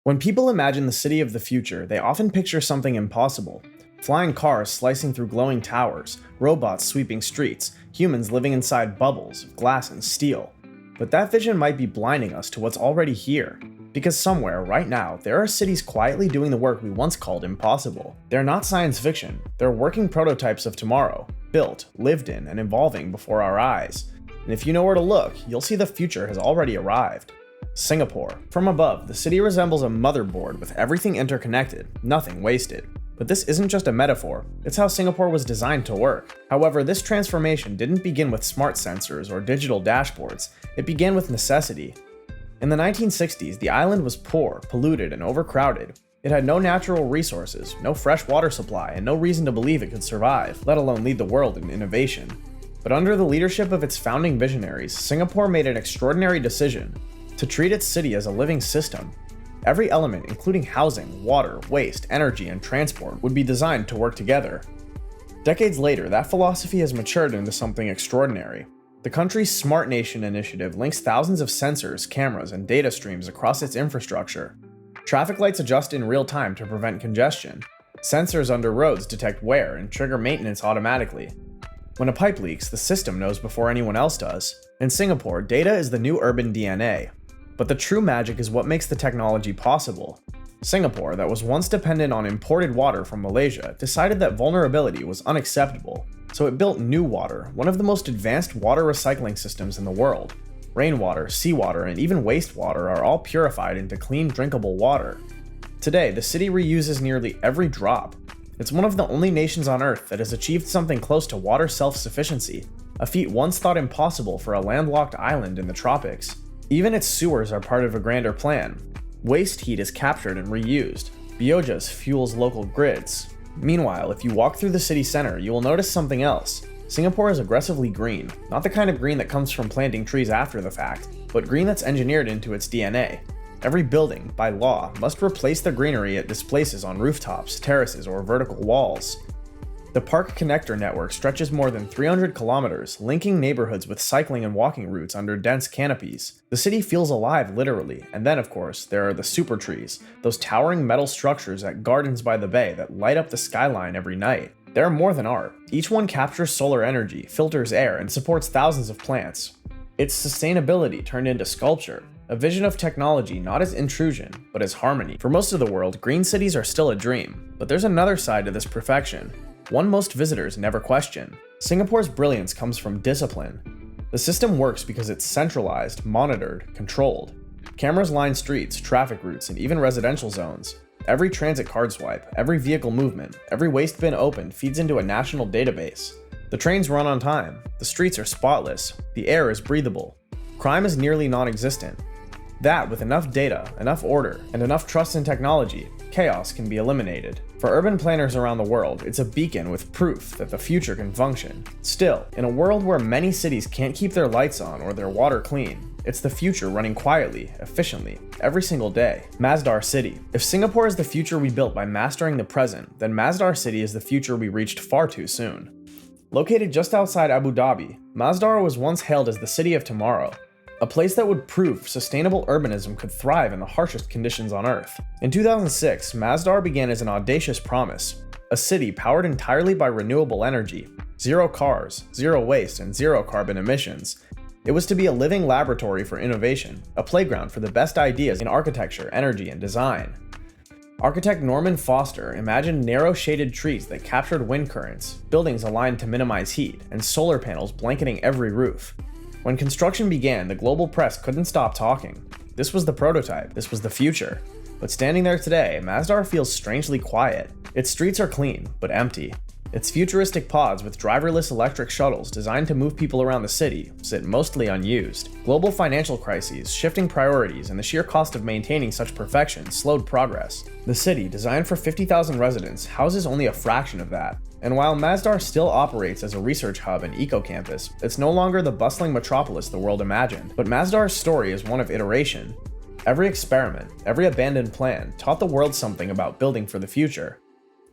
When people imagine the city of the future, they often picture something impossible. Flying cars slicing through glowing towers, robots sweeping streets, humans living inside bubbles of glass and steel. But that vision might be blinding us to what's already here. Because somewhere, right now, there are cities quietly doing the work we once called impossible. They're not science fiction, they're working prototypes of tomorrow, built, lived in, and evolving before our eyes. And if you know where to look, you'll see the future has already arrived. Singapore. From above, the city resembles a motherboard with everything interconnected, nothing wasted. But this isn't just a metaphor, it's how Singapore was designed to work. However, this transformation didn't begin with smart sensors or digital dashboards, it began with necessity. In the 1960s, the island was poor, polluted, and overcrowded. It had no natural resources, no fresh water supply, and no reason to believe it could survive, let alone lead the world in innovation. But under the leadership of its founding visionaries, Singapore made an extraordinary decision: to treat its city as a living system. Every element, including housing, water, waste, energy, and transport, would be designed to work together. Decades later, that philosophy has matured into something extraordinary. The country's Smart Nation initiative links thousands of sensors, cameras, and data streams across its infrastructure. Traffic lights adjust in real time to prevent congestion. Sensors under roads detect wear and trigger maintenance automatically. When a pipe leaks, the system knows before anyone else does. In Singapore, data is the new urban DNA. But the true magic is what makes the technology possible. Singapore, that was once dependent on imported water from Malaysia, decided that vulnerability was unacceptable. So it built New Water, one of the most advanced water recycling systems in the world. Rainwater, seawater, and even wastewater are all purified into clean, drinkable water. Today, the city reuses nearly every drop. It's one of the only nations on Earth that has achieved something close to water self-sufficiency, a feat once thought impossible for a landlocked island in the tropics. Even its sewers are part of a grander plan. Waste heat is captured and reused. Biogas fuels local grids. Meanwhile, if you walk through the city center, you will notice something else. Singapore is aggressively green, not the kind of green that comes from planting trees after the fact, but green that's engineered into its DNA. Every building, by law, must replace the greenery it displaces on rooftops, terraces, or vertical walls. The Park Connector network stretches more than 300 kilometers, linking neighborhoods with cycling and walking routes under dense canopies. The city feels alive, literally, and then, of course, there are the super trees, those towering metal structures at gardens by the bay that light up the skyline every night. They're more than art. Each one captures solar energy, filters air, and supports thousands of plants. It's sustainability turned into sculpture, a vision of technology not as intrusion, but as harmony. For most of the world, green cities are still a dream, but there's another side to this perfection. One most visitors never question. Singapore's brilliance comes from discipline. The system works because it's centralized, monitored, controlled. Cameras line streets, traffic routes, and even residential zones. Every transit card swipe, every vehicle movement, every waste bin opened feeds into a national database. The trains run on time, the streets are spotless, the air is breathable. Crime is nearly non-existent. That, with enough data, enough order, and enough trust in technology, chaos can be eliminated. For urban planners around the world, it's a beacon with proof that the future can function. Still, in a world where many cities can't keep their lights on or their water clean, it's the future running quietly, efficiently, every single day. Masdar City. If Singapore is the future we built by mastering the present, then Masdar City is the future we reached far too soon. Located just outside Abu Dhabi, Masdar was once hailed as the city of tomorrow. A place that would prove sustainable urbanism could thrive in the harshest conditions on Earth. In 2006, Masdar began as an audacious promise, a city powered entirely by renewable energy, zero cars, zero waste, and zero carbon emissions. It was to be a living laboratory for innovation, a playground for the best ideas in architecture, energy, and design. Architect Norman Foster imagined narrow shaded trees that captured wind currents, buildings aligned to minimize heat, and solar panels blanketing every roof. When construction began, the global press couldn't stop talking. This was the prototype, this was the future. But standing there today, Masdar feels strangely quiet. Its streets are clean, but empty. Its futuristic pods with driverless electric shuttles designed to move people around the city sit mostly unused. Global financial crises, shifting priorities, and the sheer cost of maintaining such perfection slowed progress. The city, designed for 50,000 residents, houses only a fraction of that. And while Masdar still operates as a research hub and eco-campus, it's no longer the bustling metropolis the world imagined. But Masdar's story is one of iteration. Every experiment, every abandoned plan, taught the world something about building for the future.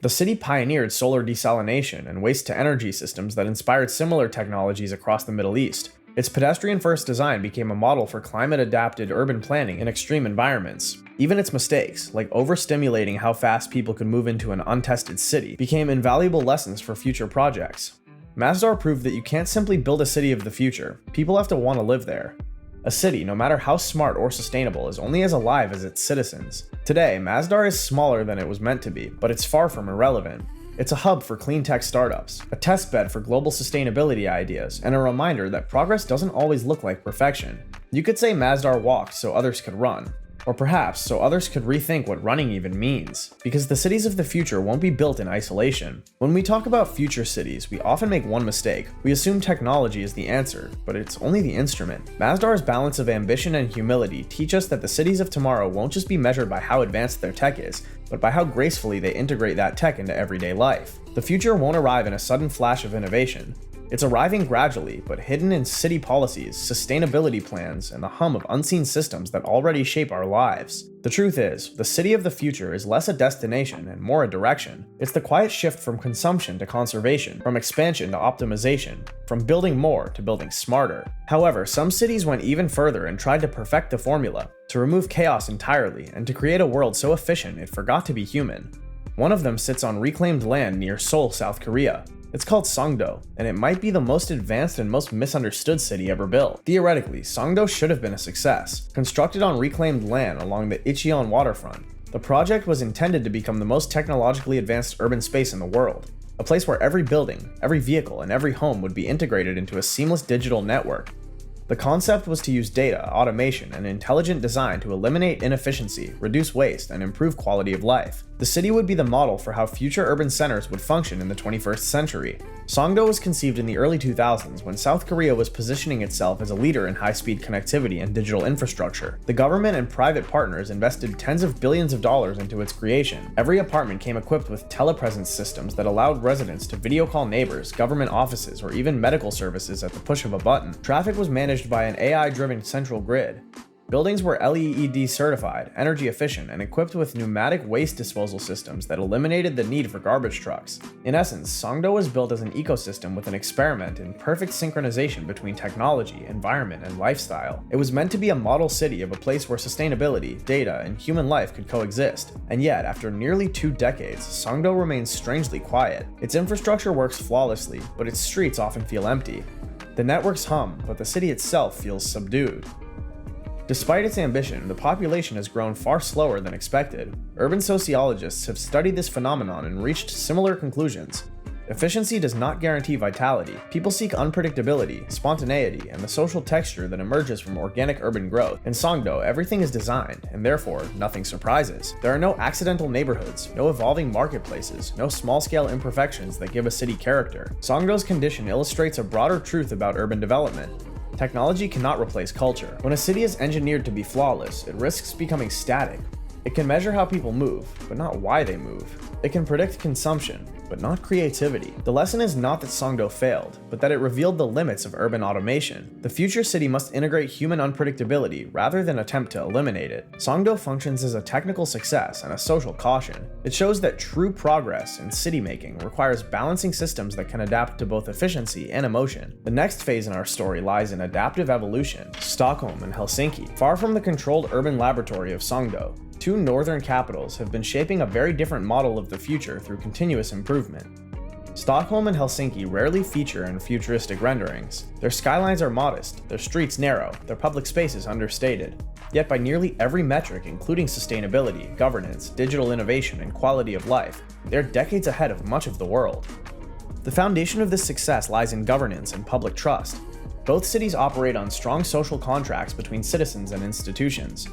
The city pioneered solar desalination and waste-to-energy systems that inspired similar technologies across the Middle East. Its pedestrian-first design became a model for climate-adapted urban planning in extreme environments. Even its mistakes, like overstimulating how fast people could move into an untested city, became invaluable lessons for future projects. Masdar proved that you can't simply build a city of the future, people have to want to live there. A city, no matter how smart or sustainable, is only as alive as its citizens. Today, Masdar is smaller than it was meant to be, but it's far from irrelevant. It's a hub for clean tech startups, a testbed for global sustainability ideas, and a reminder that progress doesn't always look like perfection. You could say Masdar walked so others could run. Or perhaps so others could rethink what running even means. Because the cities of the future won't be built in isolation. When we talk about future cities, we often make one mistake. We assume technology is the answer, but it's only the instrument. Masdar's balance of ambition and humility teach us that the cities of tomorrow won't just be measured by how advanced their tech is, but by how gracefully they integrate that tech into everyday life. The future won't arrive in a sudden flash of innovation. It's arriving gradually, but hidden in city policies, sustainability plans, and the hum of unseen systems that already shape our lives. The truth is, the city of the future is less a destination and more a direction. It's the quiet shift from consumption to conservation, from expansion to optimization, from building more to building smarter. However, some cities went even further and tried to perfect the formula, to remove chaos entirely, and to create a world so efficient it forgot to be human. One of them sits on reclaimed land near Seoul, South Korea. It's called Songdo, and it might be the most advanced and most misunderstood city ever built. Theoretically, Songdo should have been a success. Constructed on reclaimed land along the Icheon waterfront, the project was intended to become the most technologically advanced urban space in the world. A place where every building, every vehicle, and every home would be integrated into a seamless digital network. The concept was to use data, automation, and intelligent design to eliminate inefficiency, reduce waste, and improve quality of life. The city would be the model for how future urban centers would function in the 21st century. Songdo was conceived in the early 2000s when South Korea was positioning itself as a leader in high-speed connectivity and digital infrastructure. The government and private partners invested tens of billions of dollars into its creation. Every apartment came equipped with telepresence systems that allowed residents to video call neighbors, government offices, or even medical services at the push of a button. Traffic was managed by an AI-driven central grid. Buildings were LEED certified, energy efficient, and equipped with pneumatic waste disposal systems that eliminated the need for garbage trucks. In essence, Songdo was built as an ecosystem with an experiment in perfect synchronization between technology, environment, and lifestyle. It was meant to be a model city of a place where sustainability, data, and human life could coexist. And yet, after nearly 2 decades, Songdo remains strangely quiet. Its infrastructure works flawlessly, but its streets often feel empty. The networks hum, but the city itself feels subdued. Despite its ambition, the population has grown far slower than expected. Urban sociologists have studied this phenomenon and reached similar conclusions. Efficiency does not guarantee vitality. People seek unpredictability, spontaneity, and the social texture that emerges from organic urban growth. In Songdo, everything is designed, and therefore, nothing surprises. There are no accidental neighborhoods, no evolving marketplaces, no small-scale imperfections that give a city character. Songdo's condition illustrates a broader truth about urban development. Technology cannot replace culture. When a city is engineered to be flawless, it risks becoming static. It can measure how people move, but not why they move. It can predict consumption, but not creativity. The lesson is not that Songdo failed, but that it revealed the limits of urban automation. The future city must integrate human unpredictability rather than attempt to eliminate it. Songdo functions as a technical success and a social caution. It shows that true progress in city making requires balancing systems that can adapt to both efficiency and emotion. The next phase in our story lies in adaptive evolution, Stockholm and Helsinki. Far from the controlled urban laboratory of Songdo, 2 northern capitals have been shaping a very different model of the future through continuous improvement. Stockholm and Helsinki rarely feature in futuristic renderings. Their skylines are modest, their streets narrow, their public spaces understated. Yet by nearly every metric, including sustainability, governance, digital innovation, and quality of life, they're decades ahead of much of the world. The foundation of this success lies in governance and public trust. Both cities operate on strong social contracts between citizens and institutions.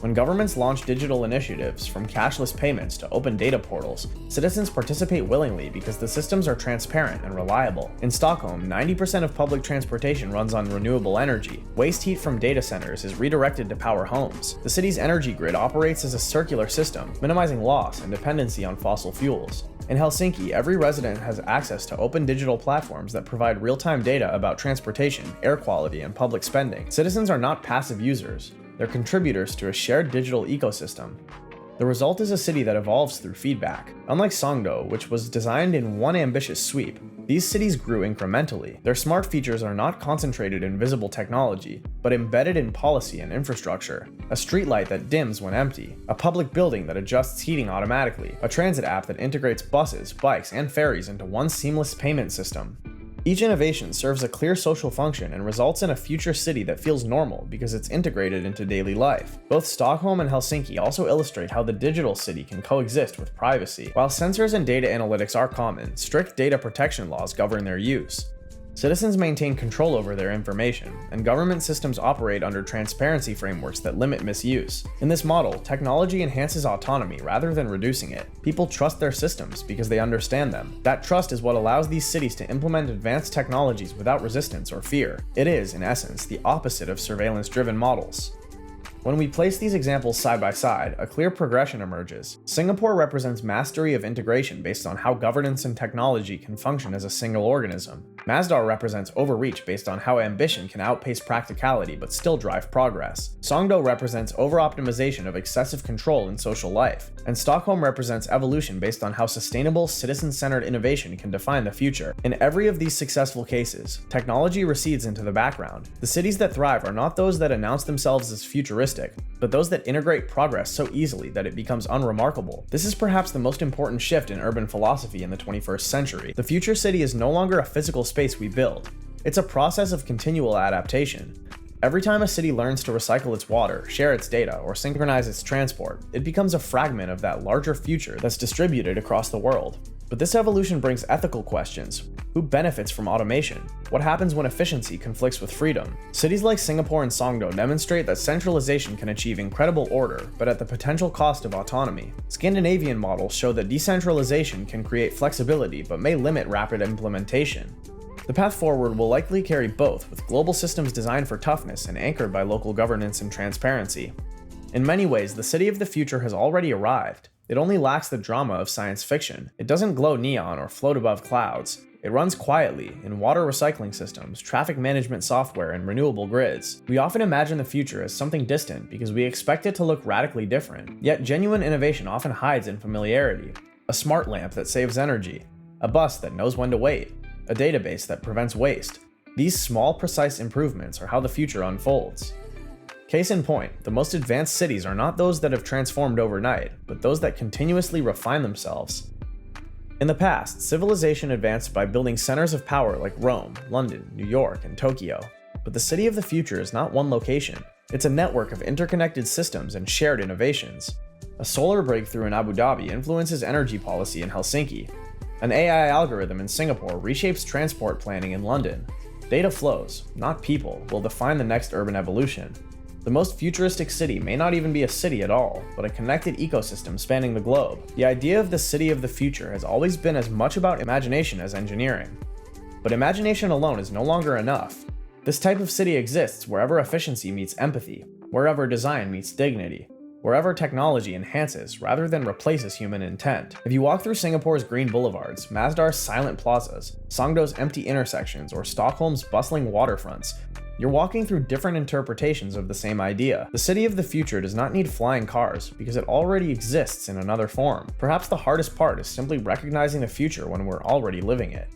When governments launch digital initiatives, from cashless payments to open data portals, citizens participate willingly because the systems are transparent and reliable. In Stockholm, 90% of public transportation runs on renewable energy. Waste heat from data centers is redirected to power homes. The city's energy grid operates as a circular system, minimizing loss and dependency on fossil fuels. In Helsinki, every resident has access to open digital platforms that provide real-time data about transportation, air quality, and public spending. Citizens are not passive users. They're contributors to a shared digital ecosystem. The result is a city that evolves through feedback. Unlike Songdo, which was designed in one ambitious sweep, these cities grew incrementally. Their smart features are not concentrated in visible technology, but embedded in policy and infrastructure. A streetlight that dims when empty, a public building that adjusts heating automatically, a transit app that integrates buses, bikes, and ferries into one seamless payment system. Each innovation serves a clear social function and results in a future city that feels normal because it's integrated into daily life. Both Stockholm and Helsinki also illustrate how the digital city can coexist with privacy. While sensors and data analytics are common, strict data protection laws govern their use. Citizens maintain control over their information, and government systems operate under transparency frameworks that limit misuse. In this model, technology enhances autonomy rather than reducing it. People trust their systems because they understand them. That trust is what allows these cities to implement advanced technologies without resistance or fear. It is, in essence, the opposite of surveillance-driven models. When we place these examples side by side, a clear progression emerges. Singapore represents mastery of integration based on how governance and technology can function as a single organism. Masdar represents overreach based on how ambition can outpace practicality but still drive progress. Songdo represents over-optimization of excessive control in social life. And Stockholm represents evolution based on how sustainable, citizen-centered innovation can define the future. In every of these successful cases, technology recedes into the background. The cities that thrive are not those that announce themselves as futuristic, but those that integrate progress so easily that it becomes unremarkable. This is perhaps the most important shift in urban philosophy in the 21st century. The future city is no longer a physical space we build. It's a process of continual adaptation. Every time a city learns to recycle its water, share its data, or synchronize its transport, it becomes a fragment of that larger future that's distributed across the world. But this evolution brings ethical questions. Who benefits from automation? What happens when efficiency conflicts with freedom? Cities like Singapore and Songdo demonstrate that centralization can achieve incredible order, but at the potential cost of autonomy. Scandinavian models show that decentralization can create flexibility but may limit rapid implementation. The path forward will likely carry both, with global systems designed for toughness and anchored by local governance and transparency. In many ways, the city of the future has already arrived. It only lacks the drama of science fiction. It doesn't glow neon or float above clouds. It runs quietly, in water recycling systems, traffic management software, and renewable grids. We often imagine the future as something distant because we expect it to look radically different. Yet genuine innovation often hides in familiarity. A smart lamp that saves energy, a bus that knows when to wait, a database that prevents waste. These small, precise improvements are how the future unfolds. Case in point, the most advanced cities are not those that have transformed overnight, but those that continuously refine themselves. In the past, civilization advanced by building centers of power like Rome, London, New York, and Tokyo. But the city of the future is not one location. It's a network of interconnected systems and shared innovations. A solar breakthrough in Abu Dhabi influences energy policy in Helsinki. An AI algorithm in Singapore reshapes transport planning in London. Data flows, not people, will define the next urban evolution. The most futuristic city may not even be a city at all, but a connected ecosystem spanning the globe. The idea of the city of the future has always been as much about imagination as engineering. But imagination alone is no longer enough. This type of city exists wherever efficiency meets empathy, wherever design meets dignity, wherever technology enhances rather than replaces human intent. If you walk through Singapore's green boulevards, Masdar's silent plazas, Songdo's empty intersections, or Stockholm's bustling waterfronts, you're walking through different interpretations of the same idea. The city of the future does not need flying cars because it already exists in another form. Perhaps the hardest part is simply recognizing the future when we're already living it.